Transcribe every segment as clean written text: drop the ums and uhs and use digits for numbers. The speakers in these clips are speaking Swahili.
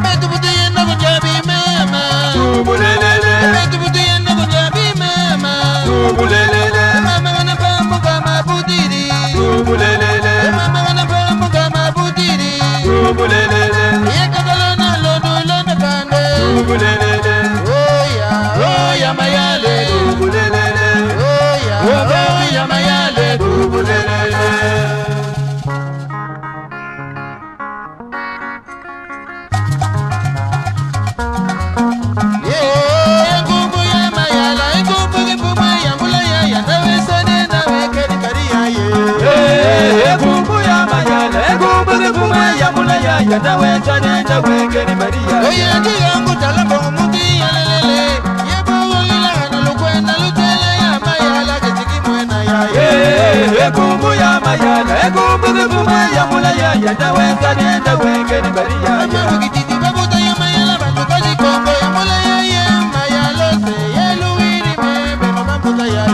Abetu butuyenda kunjabi mama. Tubulelele. Abetu butuyenda kunjabi mama. Tubulelele. Mama kana pamu kama butiri. Tubulelele. Mama kana pamu kama butiri. Tubulelele. Yekakalona lodu lona kande. Tubulelele. Oh ya mayale. Tubulelele. Oh ya mayale. Tubulelele. Yanda weta nenda wengeni Maria. Oye ndiyangu talamba muti yalele. Yebo wila na lukwenda lutele ya mayala ketiki mwena ya. Ekumbu ya mayala, ekumbu kuma ya mulaya. Yanda weta nenda wengeni Maria. Amebu kititi babuta ya mayala bandu kazi kongo ya mulaya ya mayalo se yelu wiri mebe no babuta ya.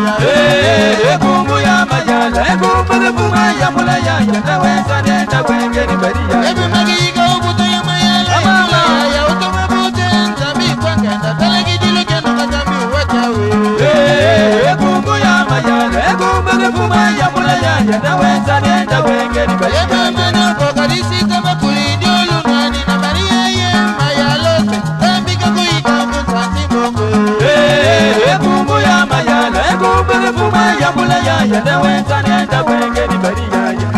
Ekumbu ya mayala, ekumbu kuma ya mulaya. Yanda weta nenda wengeni Maria. Ebe magiga ubuta ya mayala ya mulaya utome bute ntabi kwangenda talegi dilu kendo katami uwachawe. Ekumbu ya mayala, ekumbu kuma ya mulaya. Yanda weta nenda wengeni Maria. Ebe mena kokarisi tama kulidi olunani na Maria ye mayalo se tambi kakuika kusansi bongo. Ekumbu ya mayala, ekumbu kuma ya mulaya. Yanda weta nenda wengeni Maria.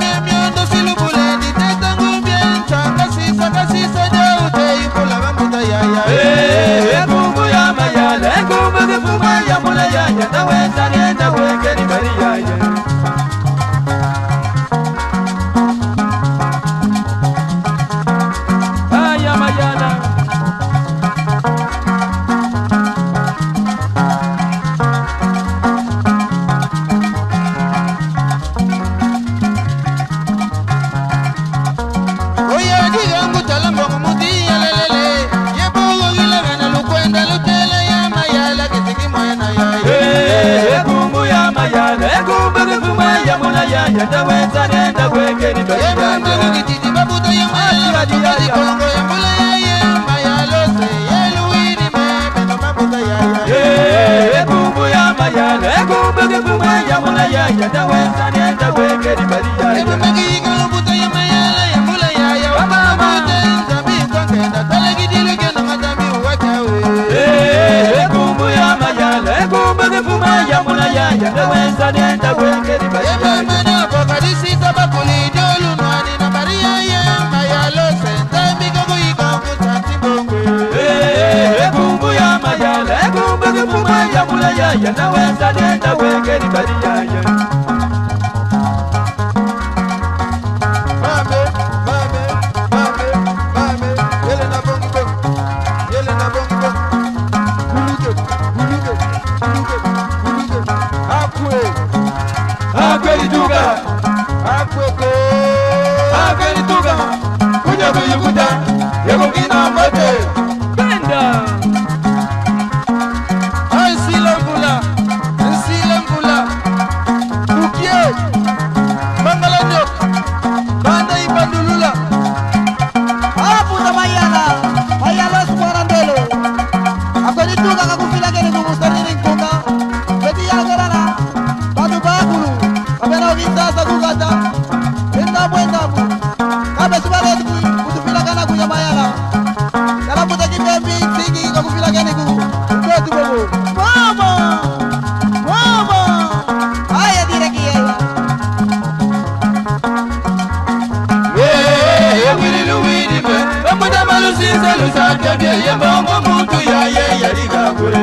Mimiondo silubuleni tetangu bien Saka sisa jaute ikula bambuta yaya. Ekumbu ya mayala, ekumbu kuma ya mulaya. Yanda weta nenda wengeni Maria. Aya mayala. Oye digangu talambo kumuti yalelele. Yebo gila gana lukwenda lutele ya mayala ketiki mwena yaya. Ekumbu ya mayala, ekumbu kuma ya mulaya. Yanda weta nenda wengeni Yebo Maria. mbabu kititi babuta ya mayala tukazi kongo ya mulaya ye mayalo se yelu wiri mebe no bambuta yaya. Ekumbu ya mayala, ekumbu kuma ya mulaya. Yanda weta nenda wengeni Maria. Ebe magiga ubuta ya mayala ya mulaya ya wababute ntabi kwangenda talegi dilu kendo katami uwachawe. Ekumbu ya mayala, ekumbu kuma ya mulaya. Yanda weta nenda wengeni Maria. Ebe mena kokarisi taba kulidi olunani na Maria ye mayalo se ntabi kakuika kusansi bongo. Ekumbu ya mayala, ekumbu kuma ya mulaya. Yanda weta nenda wengeni Maria. Mame, yele na bongi bongi, yele na bongi bongi. Buluge, akwe, Akweli tuga, akweko. akweli tuga. Kuja kuyukuta, yego kina mate. Benda. Ay silangula, ukie, mangalanyok, banda ibandulula. Puta mayala suarandelo. Ako ni tuga kakufila kene kumusta ni rinkunga. Beti ya gerana, batu bakulu. Kabena visa sa kugata. Benda bu. Kabe subale kutufila kana kunya mayala. Kala puta kipembi singi kakufila kene ku. Betu bobo. Mama. Aya dire kiela. Wili me. Bamuda malusi selusa kebye yembongo mutu ya ye yaliga kure.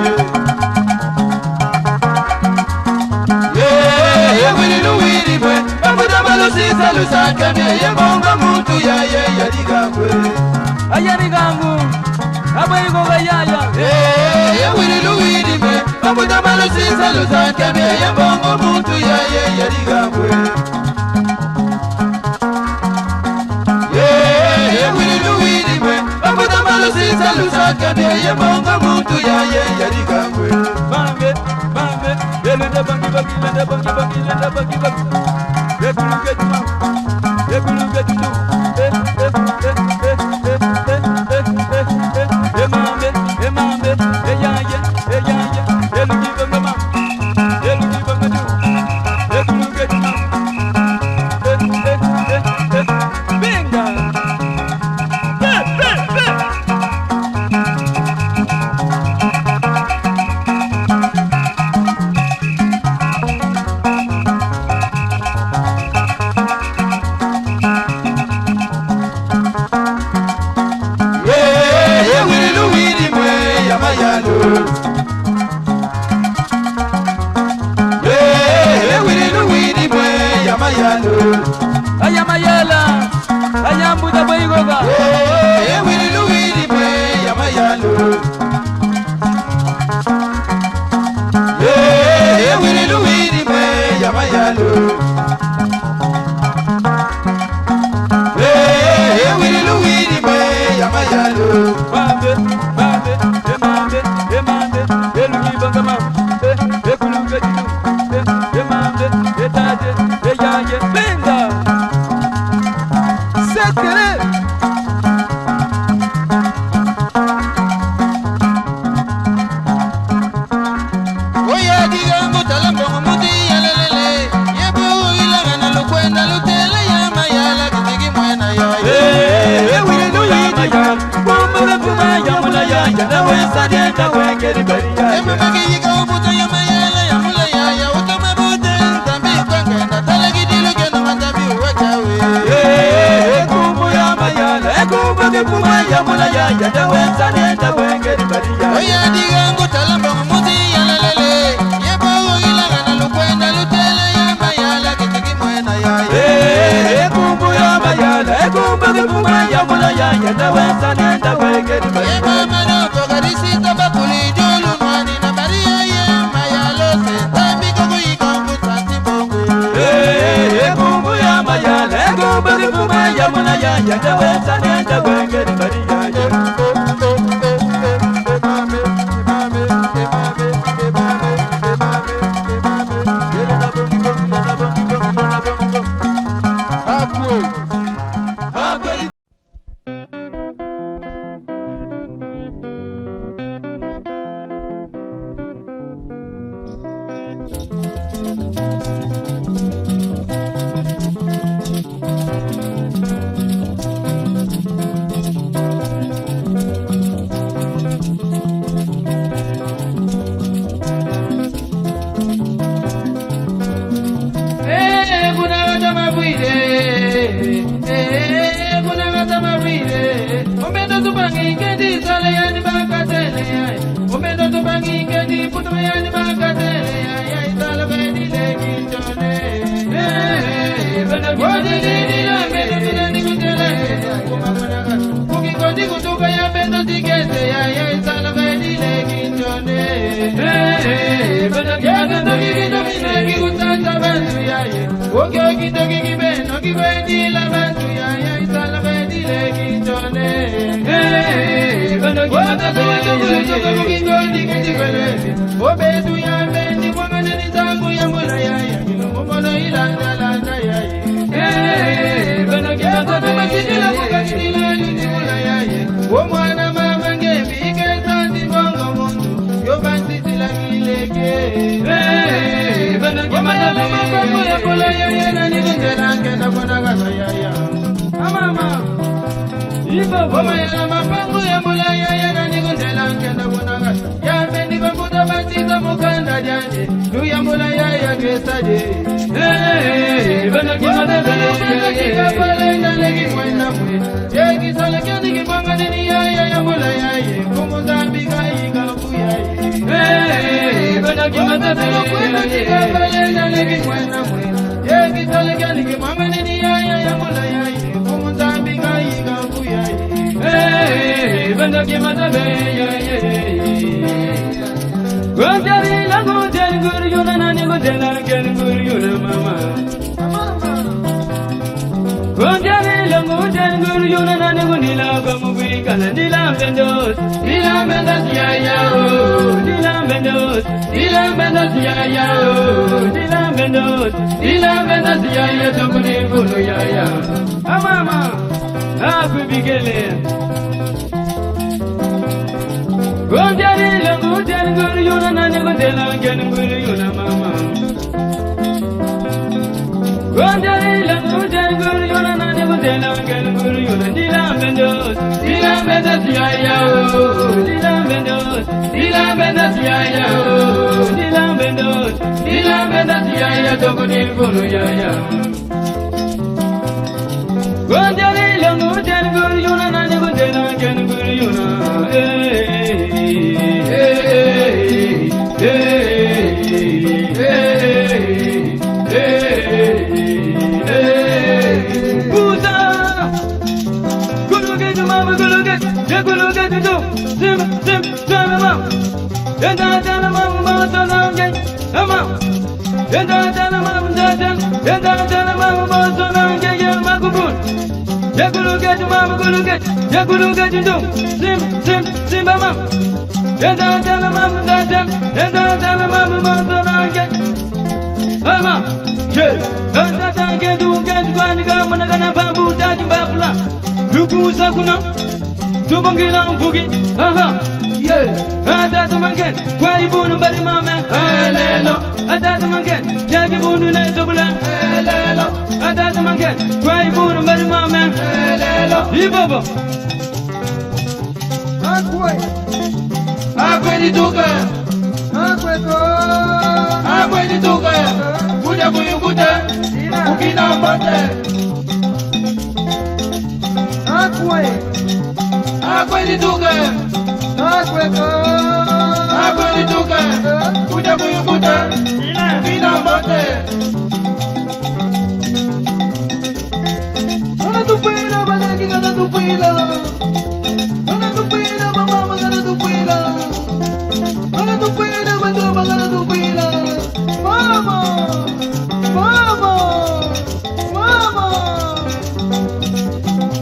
Wili me. Bamuda malusi selusa kebye yembongo mutu ya ye yaliga kure. Ayarigangu, abayigo gayaya. Wili me. Bamuda malusi selusa kebye yembongo mutu ya ye yaliga kure. Wili me. Bamuda malusi selusa kebye yembongo mutu ya ye yaliga kure. Bambe, yele de bangi bangi, le de bangi bangi. Ekulu getu, ekulu getu. wiri boy yamayalo. Ayamayala, ayambuda boy goga. Wiri boy yamayalo. Wiri boy yamayalo. Wiri boy yamayalo. Bambe, bambe, bambe, bambe, elugi bangama, ekuluga jidu, bambe, etaje, eyaye, benga. Sekere. Oya digango talambo mudi yalele. Yebo ilagana lukwenda lutele yama yala kitigi mwena ya. Wiri yamayalo. Bomba kuma yamula ya, dawe sadeta wengeri bariya. Ema magi ubuta yama yala yamula ya utama bute tambi kwengenda talagi diluke na mandabi wakawe. Kumbu yamayalo, kumbu kuma yamula ya, dawe sadeta wengeri bariya. Oya digango talambo mudi yalele. Yebo ilagana lukwenda lutele yama yala kitigi mwena ya. Kumbu yamayalo, kumbu kuma yamula ya, dawe sadeta wengeri bariya. Yeba manoko garisita bakuli jolu mwani na baria ye mayalo se tambi kogo ikambu santi bongo. Kumbu yamayalo, kumbu kuma yamula ya, dawe sadeta wengeri bariya. Obedu ya bendi mwangane ni zangu ya mbona ya Mwono ilanda landa ya Bana kima koto masijila mukatila yuti mbona ya Omwana mama ngembi ike sandi bongo mundu Yo bansi sila kileke Bana kima koto mama ya mbona ya Nani kutela nkenda mbona kasa ya Amama Oma ya mapangu ya mbona ya Nani kutela nkenda mbona kasa Ya bendi bambuta basita mukanda jane Nuya mbona ya kwesaje Bana kima koto kika pale ndalegi mwenda mwe Jeki sale kani kipanga nini ya mbona ya Kumuzambika ikafu ya Bana kima koto kika pale ndalegi mwenda mwe Jeki sale kani kipanga nini ya mbona ya Kumuzambika ikafu ya Bana kima koto Gojari la gojari guryuna nani gojala ken guryuna mama Gojari la gojari guryuna nani gunila kamugui kana dila bendos ya ya o dila bendos ya ya o dila bendos ya ya tokuni bulu ya ya mama aku bigele Gojari la gojari guryuna nani gojala ken guryuna mama Gojari la gojari guryuna nani gojala ken guryuna dila bendos ya ya o dila bendos ya ya o dila bendos ya ya tokuni bulu ya ya Gojari la gojari guryuna nani gojala ken guryuna bon. Ya gulu get mama gulu get. Ya gulu get jum. Sim mama. Ya da mama da da. Ya da mama mama get. Mama. Che. Da get du get kwani ga mana kana bambu da jimbapula. Luku sakuna. Tubangila mfugi. Aha. Yeah. Ada mangen. Kwa ibunu bari mama. Hello. Ada mangen. Ya ibunu ne tobula. Hello. Ada mangen. Kwa ibunu bari mama. Hello. Ibaba. Akwe di tuka. Akwe di tuka. Kuja kuyukuta. Ukina mbate. Akwe di tuka. Akwe di tuka. Kuja kuyukuta. Ukina mbate. Ana tupila balaki kana tupila. Ana tupila mama kana tupila. Ana tupila bando kana tupila. Mama.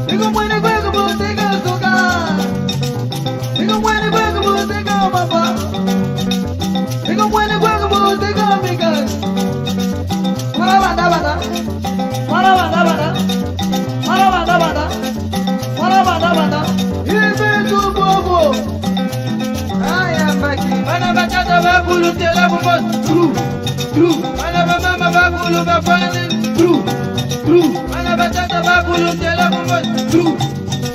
Digo muere juego botega soga. Digo muere juego botega papá. Digo muere juego botega amigas. Para banda. Ibe tu bobo. Ay amaki. Mana batata va bulu tela bombos. True. Mana mama va bulu va fane. True. Mana batata va bulu tela bombos. True.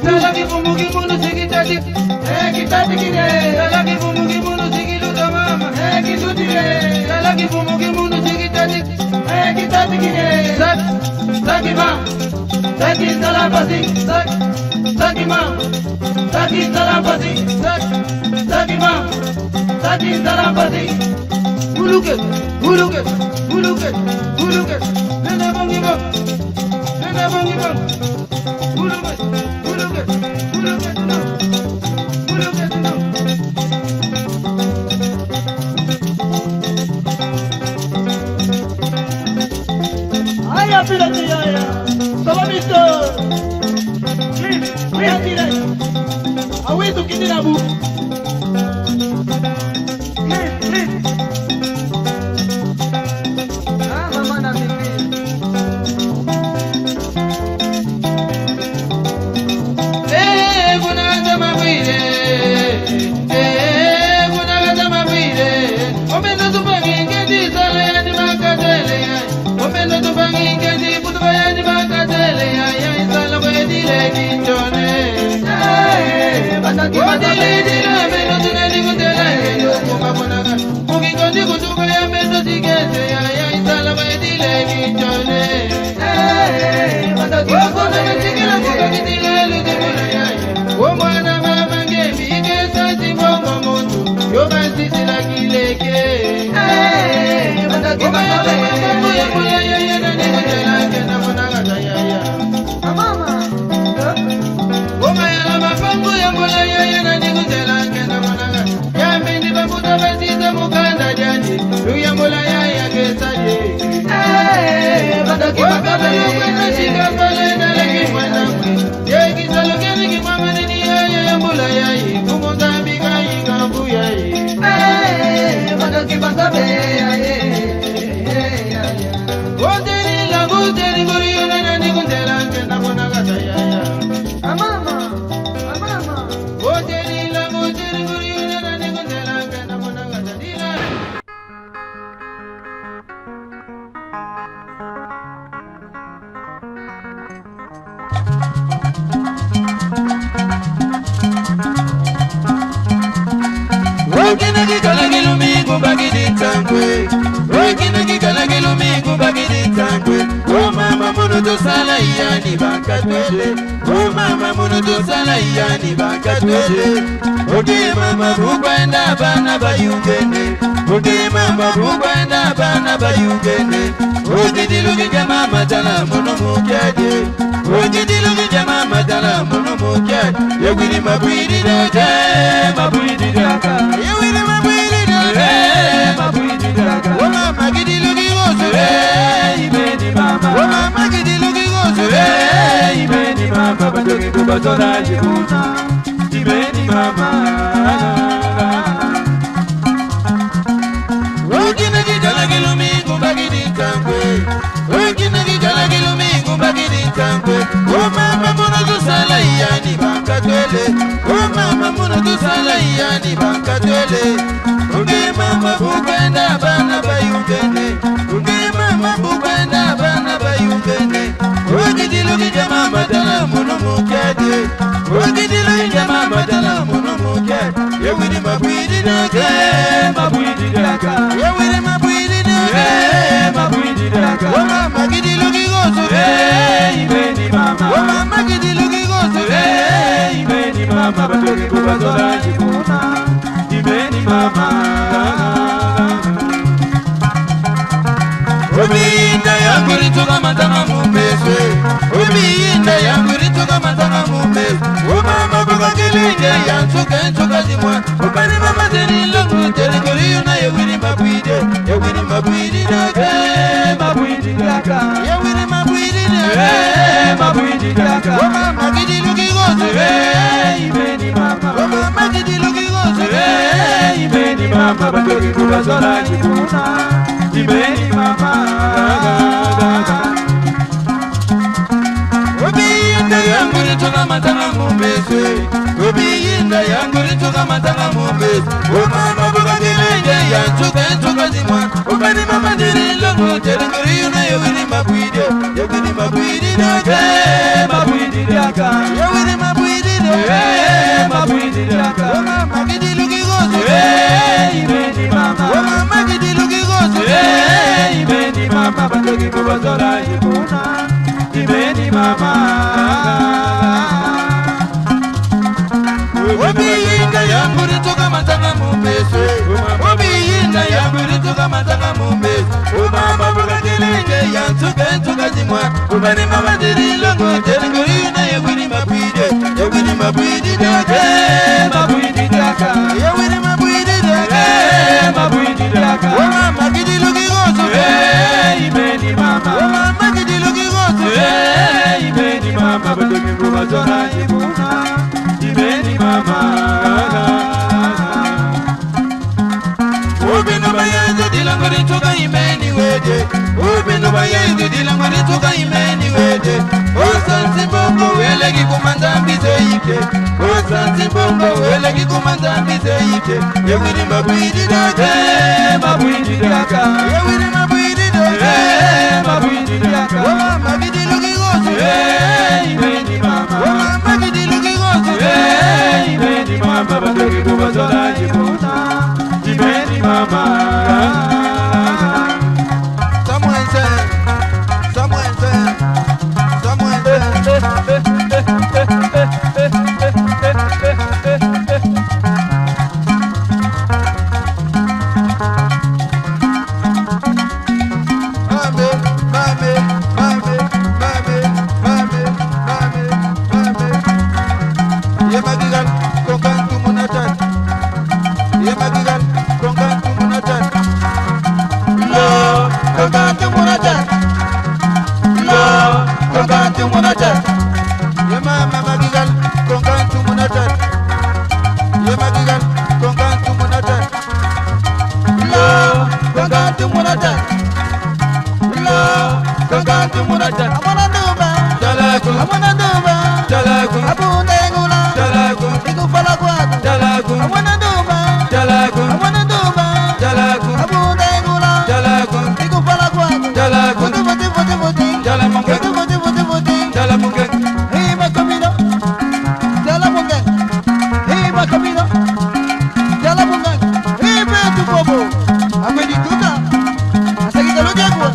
Tela ki bumugi munu sigitati. Kitati kine. Tela ki bumugi munu sigilu da mama. Kituti re. Tela ki bumugi munu sigitati. Kitati kine. Saki ma. Saki salam pasi. Saki ma. Saki salam pasi. Saki ma. Saki salam pasi. Buluket. Nene bongi bang. Buluket no. Aya pilati aya. Salamisto. Please tira. Awetu kidina bu. Please. Mama na bibi. Kuna mabwire. Kuna mabwire. Omendo tupangi ngedi sala ya ni makatele ya. Omendo tupangi ngedi kutuba ya ni makatele ya. Ya isala wedi legi jone. Bataki dile mendo tunani kutela ya. Kukabonaga. Mukikondi kutuba ya mendo tikete ya. Ya isala wedi legi jone. Bataki kutikila kukakitile lutukula ya. Omwana mama ngemi ikesa simbongo muntu. Yoga sisi la kileke. Bataki mababu ya kula ya ya na nikutela kena monagata ya ya. Mama. Oma ya la mababu ya kula ya ya na nikutela kena monagata. Ya mbindi babuta basisa mukanda jani. Luya mula ya ya kesa je. Bataki mababu ya kwena shika pale na leki mwena mwe. Ya kisalo kene kimama nini ya mula ya yi. Kumonda mbika yi kambu ya yi. Bataki mababu ya yi. Guteri guriyo na nikundela nkenda monagata ya ya. Mama. Guteri guriyo na nikundela nkenda monagata dila. Wakina kikala kilumingu bagidi tankwe. Wakina kikala kilumingu bagidi tankwe. Oh mama munu tu sala yani bakatwele. Oh mama munu tu sala yani bakatwele. Odi mama bukwenda bana bayungene. Odi mama bukwenda bana bayungene. Odi dilugi jama matala munu mukyaje. Odi dilugi jama matala munu mukyaje. Yewini mabwiri doje, mabwiri daka. Yewini mabwiri doje, mabwiri daka. Oh mama gidilugi gozo, ibeni mama. Oh mama gidilugi gozo, kubazola jibuna Imeni mama Ogina gijala gilumi kumbagini tankwe Ogina gijala gilumi kumbagini tankwe O mama muna tusala yani bankatwele O mama muna tusala yani bankatwele Unge mama bukwenda bana bayungene Unge mama bukwenda bana bayungene Ogidilu gija mama dala munu mukede Ogidilu gija mama dala munu mukede Yewini mabwidi nake Mabwidi daka Yewini mabwidi nake Mabwidi daka O mama gidilu gigosu Imeni mama O mama gidilu gigosu Imeni mama batoki kubazola jibuna Imeni mama Obiyinda yangu rituka matanga mumeswe Obiyinda yangu rituka matanga mumeswe O mama buka kilinge yansuka zimwa Upani mama zeni lungu teri kuriyuna Yewini mabwidi nake Mabwidi daka Yewini mabwidi nake Mabwidi daka O mama gidilu gigosu Imeni mama O mama gidilu gigosu Imeni mama batoki kubazola jibuna Imeni mama Obiyinda yangu rituka matanga mumeswe Obiyinda yangu rituka matanga mumeswe O mama buka kilinge yansuka zimwa Upani mama zeni lungu teri kuriyuna Yewini mabwidi nake Mabwidi daka Yewini mabwidi nake Mabwidi daka O mama gidilu gigosu Imeni mama O mama gidilu gigosu Imeni mama batoki kubazola jibuna Imeni mama Obiyinda yangu rituka matanga mumeswe Obiyinda yangu rituka matanga mumeswe O mama buka kilinge yansuka zimwa Upani mama zeni lungu teri kuriyuna Yewini mabwidi nake Mabwidi daka Yewini mabwidi nake Mabwidi daka O mama gidilu gigosu Imeni mama O mama gidilu gigosu Imeni mama batoki kubazola jibuna Imeni mama Ubinu bayenze dilango rituka imeni wede Ubinu bayenze dilango rituka imeni wede Osansi bongo welegi kumanda mbizeike Osansi bongo welegi kumanda mbizeike Yewini mabwidi nake Mabwidi daka Yewini mabwidi nake Mabwidi daka O mama gidilu gigosu Imeni mama O mama gidilu gigosu Imeni mama batoki kubazola jibuna Imeni mama Samwense Yemagigal konkantu munatan Yemagigal konkantu munatan Lo konkantu munatan Lo konkantu munatan Yemama magigal konkantu munatan Yemagigal konkantu munatan Lo konkantu munatan Lo konkantu munatan Amana duba Jalaku Amana duba Jalaku Abunda engula Jalaku Ikufala kwaku Jalaku Amana duba Jalaku Amana duba Jalaku Abunda engula Jalaku Ikufala kwaku Jalaku Buti Jala munge Buti Jala munge Hima kamino Jala munge Hima kamino Jala munge Hima tu bobo Ameni tuka Asagita lo jagwa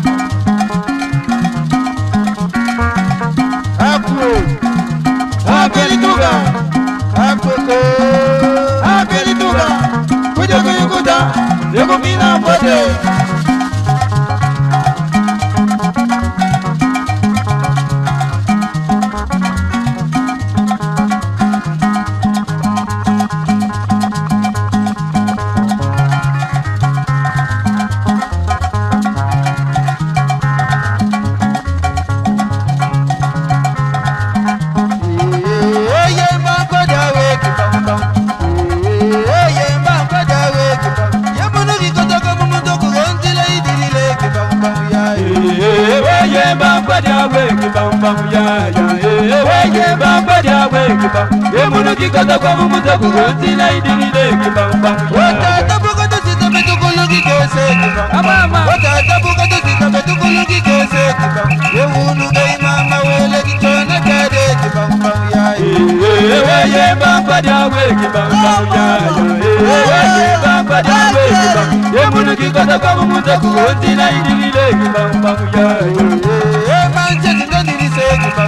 Apelituga Apelituga Kuja kuyukuta Yego mina mbote ya ya weye bamba ya wege ba ye munu kikata kwa mumuta kugonzi na idile kibamba Wata tabuka to sita betukulugi kese kiba amama Wata tabuka to sita betukulugi kese kiba Ye unu gai mama wele kichona kade kiba ya weye bamba ya wege bamba ya ya weye bamba ya wege ba ye munu kikata kwa mumuta kugonzi na idile kibamba ya Manje tingandiri se kiba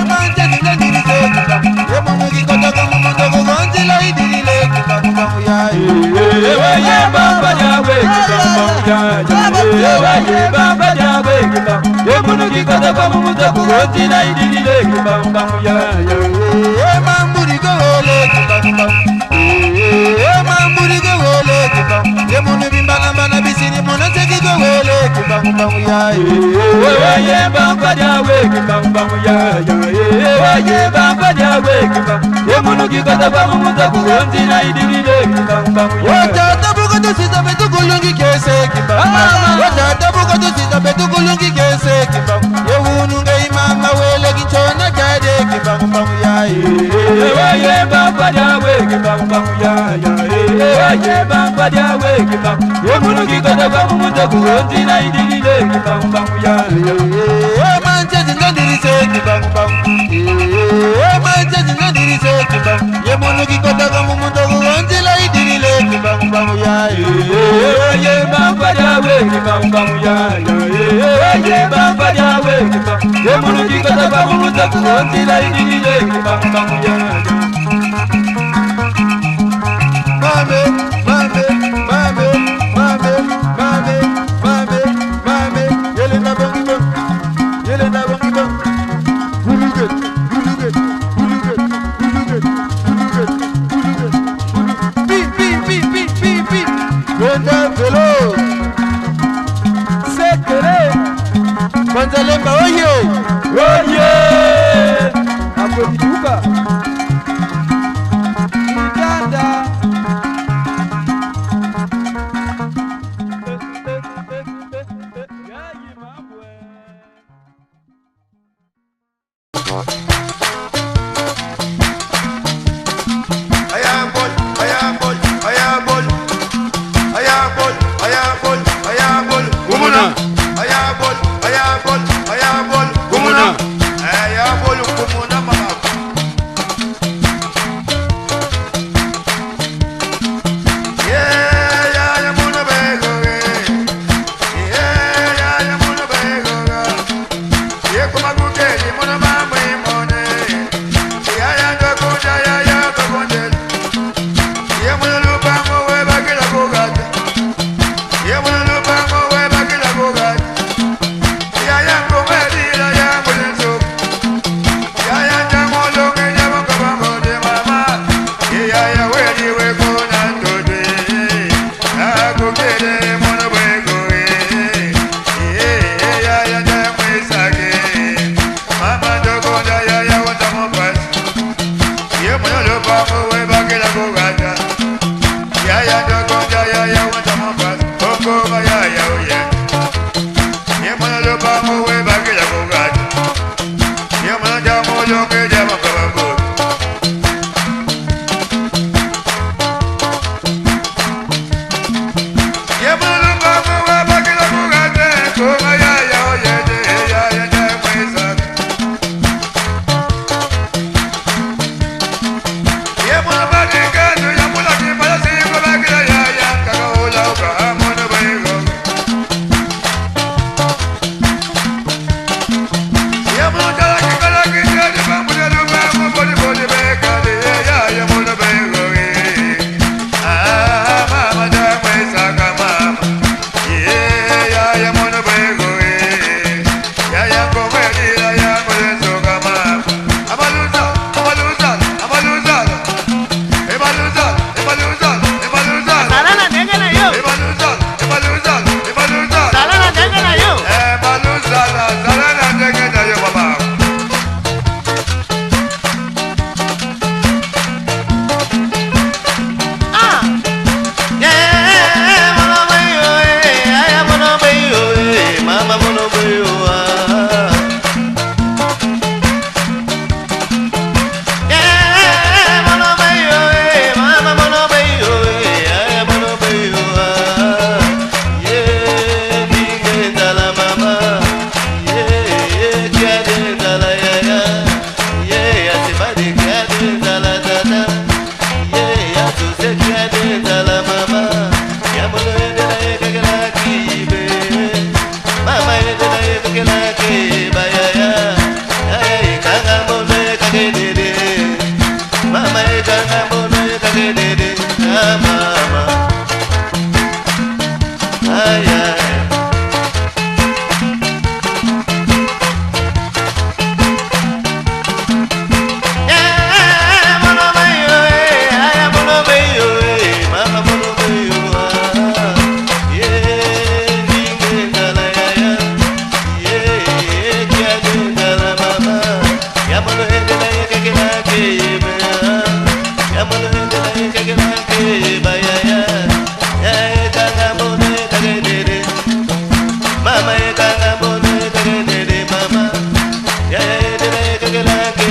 Manje tingandiri se kiba Ye munu kikata kwa mumuta kugonzi na idile kiba ya weye bamba ya wege bamba ya ya weye bamba ya wege ba ye munu kikata kwa mumuta kugonzi na idile kibamba ya Mamburi go ole kiba Mamburi go ole kiba Ye munu bimbana bana bisini munu teki go ole kiba ya weye bamba ya wege bamba ya ya weye bamba ya wege ba ye munu kikata kwa mumuta kugonzi na idile kibamba ya Wata tabuka to sita betukulungi kese kiba Wata tabuka to sita betukulungi kese kiba Ye unu ngai mama wele kichona kade kiba ya weye bamba ya wege bamba ya ya weye bamba ya wege ba ye munu kikata kwa mumuta kugonzi na idile kibamba ya Manje tingandiri se kiba Manje tingandiri se kiba Ye munu kikota kwa mumuta kugonzi la idile kiba ya weye bamba ya wege bamba ya ya weye bamba ya wege ba ye munu kikata kwa mumuta kugonzi na idile kibamba ya Mame, mame, mame, mame, mame, mame, mame, yele na bongi bong, yele na bongi bong. Buluget, buluget, buluget, buluget, buluget, buluget, buluget. Pi. Venda velo. Sekere. Banzalemba oye. oye akwedituka Uganda.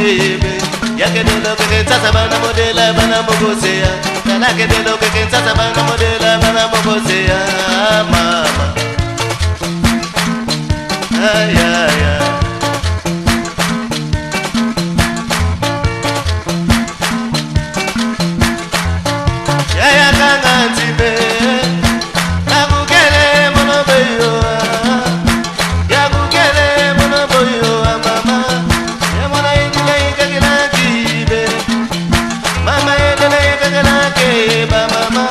kebe yake delo ke sasa bana modela bana mokosea tala ke delo ke sasa bana modela bana mokosea mama ay ay ay ya kangantibe akukele monobeyo yakukele monobeyo mama yamona indile ikakila kibe mama yendele ikakila keba mama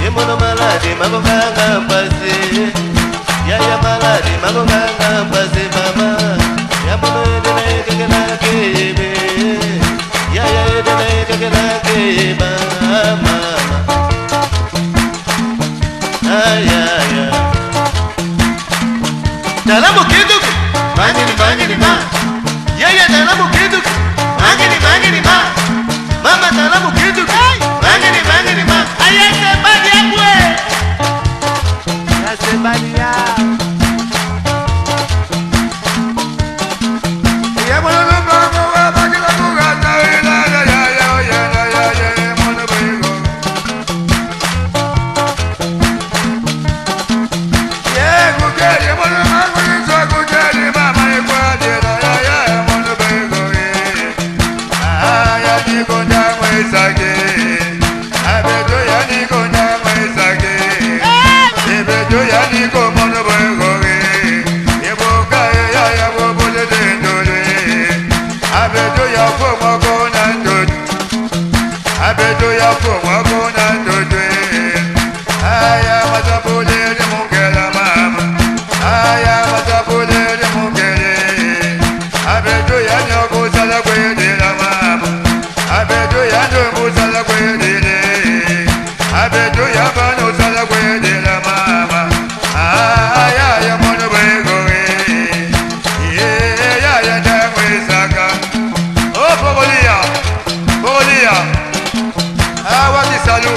yemono maladi magokanga mpase ya maladi magokanga mpase mama yamono yendele ikakila kebe ya yendele ikakila keba mama ay ay ay dalamu kiduku mangini ma yaya dalamu kiduku mangini ma mama dalamu kiduku mangini ma ayese badi abwe ayese badi ya ya bono bongo wa bakila kugata ila ya mono bego ye mono mangu so kujali mama ikwade ya mono bego ya ni konda mwesage abedo ya ni konda mwesage abedo ya ni ko mono bego ye boka ya bo bole de ndole abedo ya ko moko na ndole abedo ya ko moko na ndole aya mazabule de mungela mama aya mazabule de mungele abedo ya nyoko sala kwede la mama abedo ya ndo sala kwede le abedo ya bano sala kwede la mama aya ya mono bego ya ndamwe saka oh pogolia awa kisalu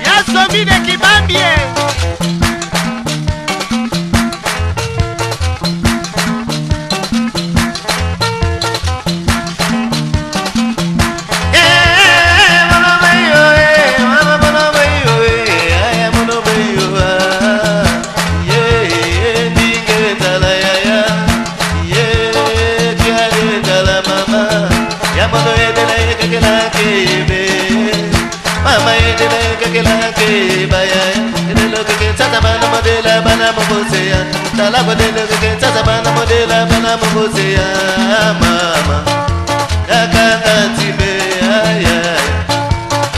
Yasomine kibambie mama yedele kekela ke baya yedele ke tata bana modela bana mokosea tala kodele ke tata bana modela bana mokosea mama kaka tibe aya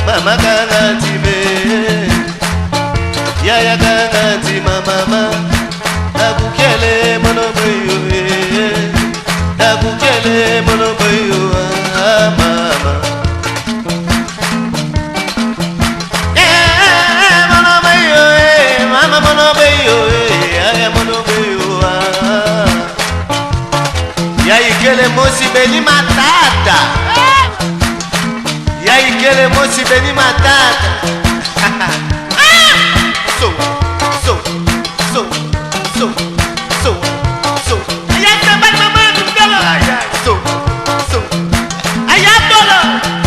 mama kaka tibe ya kaka ti mama akukele mono boyo akukele mono boyo mama Yaikele mosi beni matata Yaikele mosi beni matata so, so, so, so, so, so. Ayah tempat mama juga lah. So, so. Ayah tolong.